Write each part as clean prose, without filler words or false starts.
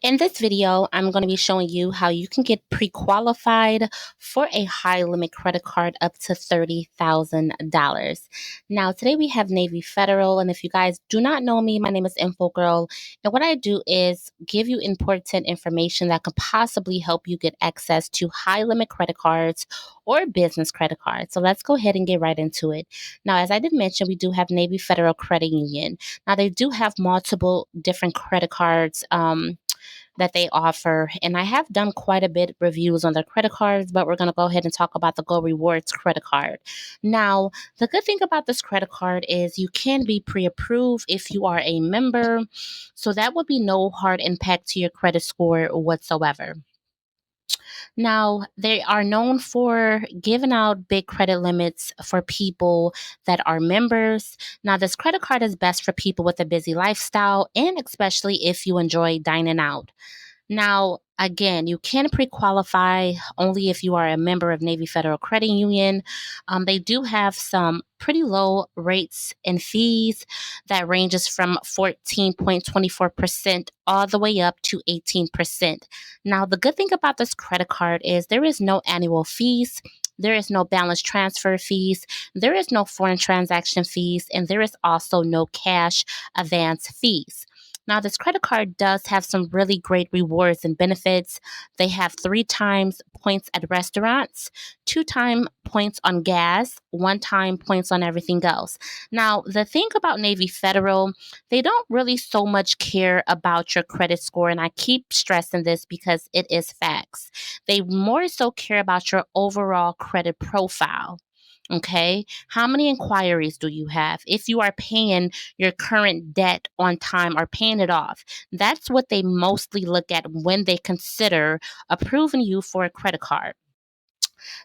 In this video, I'm going to be showing you how you can get pre-qualified for a high limit credit card up to $30,000. Now, today we have Navy Federal, and if you guys do not know me, my name is Info Girl, and what I do is give you important information that could possibly help you get access to high limit credit cards or business credit cards. So let's go ahead and get right into it. Now, as I did mention, we do have Navy Federal Credit Union. Now, they do have multiple different credit cards. That they offer. And I have done quite a bit reviews on their credit cards, but we're going to go ahead and talk about the Go Rewards credit card. Now, the good thing about this credit card is you can be pre-approved if you are a member. So that would be no hard impact to your credit score whatsoever. Now, they are known for giving out big credit limits for people that are members. Now, this credit card is best for people with a busy lifestyle and especially if you enjoy dining out. Now, again, you can pre-qualify only if you are a member of Navy Federal Credit Union. They do have some pretty low rates and fees that ranges from 14.24% all the way up to 18%. Now, the good thing about this credit card is there is no annual fees. There is no balance transfer fees. There is no foreign transaction fees, and there is also no cash advance fees. Now, this credit card does have some really great rewards and benefits. They have 3 times points at restaurants, 2 times points on gas, 1 time points on everything else. Now, the thing about Navy Federal, they don't really so much care about your credit score, and I keep stressing this because it is facts. They more so care about your overall credit profile. Okay. How many inquiries do you have? If you are paying your current debt on time or paying it off, that's what they mostly look at when they consider approving you for a credit card.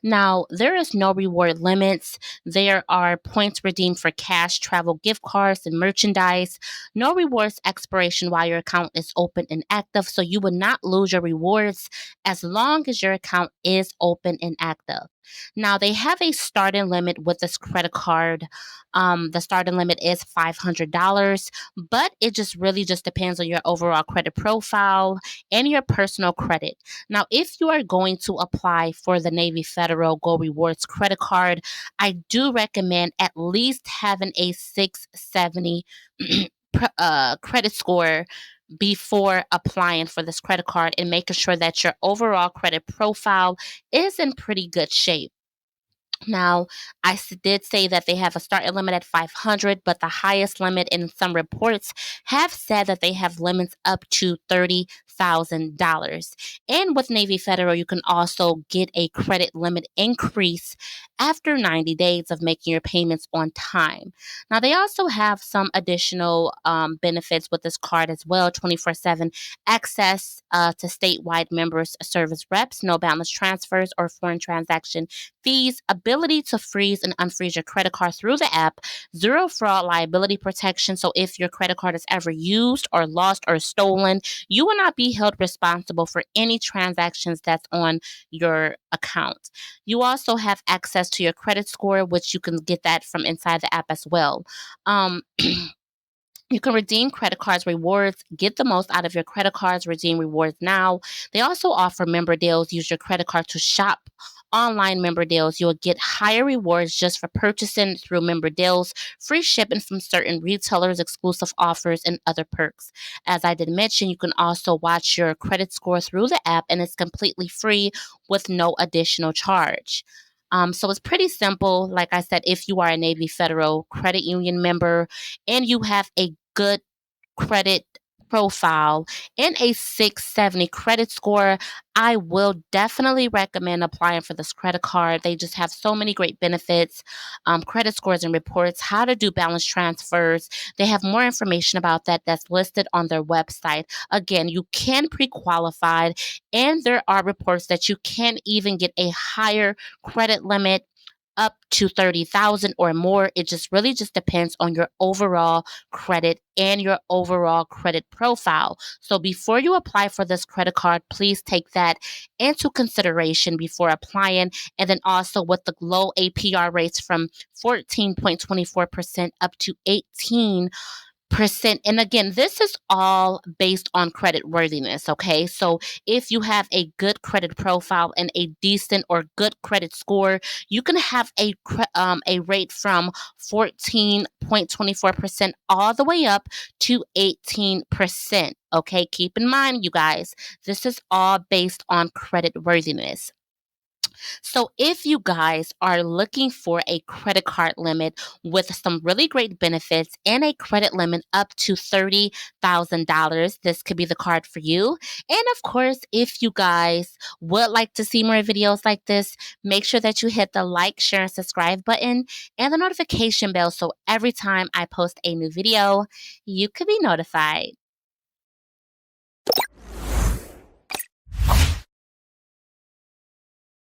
Now, there is no reward limits. There are points redeemed for cash, travel gift cards, and merchandise. No rewards expiration while your account is open and active, so you will not lose your rewards as long as your account is open and active. Now, they have a starting limit with this credit card. The starting limit is $500, but it just really just depends on your overall credit profile and your personal credit. Now, if you are going to apply for the Navy Federal Go Rewards credit card, I do recommend at least having a 670 credit score before applying for this credit card and making sure that your overall credit profile is in pretty good shape. Now, did say that they have a starting limit at 500, but the highest limit in some reports have said that they have limits up to $30,000. And with Navy Federal, you can also get a credit limit increase after 90 days of making your payments on time. Now, they also have some additional benefits with this card as well: 24/7 access to statewide members service reps, no balance transfers or foreign transaction fees, ability to freeze and unfreeze your credit card through the app, zero fraud liability protection. So if your credit card is ever used or lost or stolen, you will not be held responsible for any transactions that's on your account. You also have access to your credit score, which you can get that from inside the app as well. Um, You can redeem credit cards rewards, get the most out of your credit cards, redeem rewards now. They also offer member deals. Use your credit card to shop online member deals. You'll get higher rewards just for purchasing through member deals, free shipping from certain retailers, exclusive offers, and other perks. As I did mention, you can also watch your credit score through the app, and it's completely free with no additional charge. So it's pretty simple. Like I said, if you are a Navy Federal Credit Union member and you have a good credit profile and a 670 credit score, I will definitely recommend applying for this credit card. They just have so many great benefits, credit scores and reports, how to do balance transfers. They have more information about that that's listed on their website. Again, you can pre-qualify, and there are reports that you can even get a higher credit limit up to 30,000 or more. It just really just depends on your overall credit and your overall credit profile. So before you apply for this credit card, please take that into consideration before applying. And then also with the low APR rates from 14.24% up to 18 percent. And again, this is all based on credit worthiness. Okay. So if you have a good credit profile and a decent or good credit score, you can have a rate from 14.24% all the way up to 18%. Okay. Keep in mind, you guys, this is all based on credit worthiness. So, if you guys are looking for a credit card limit with some really great benefits and a credit limit up to $30,000, this could be the card for you. And of course, if you guys would like to see more videos like this, make sure that you hit the like, share, and subscribe button and the notification bell so every time I post a new video, you could be notified.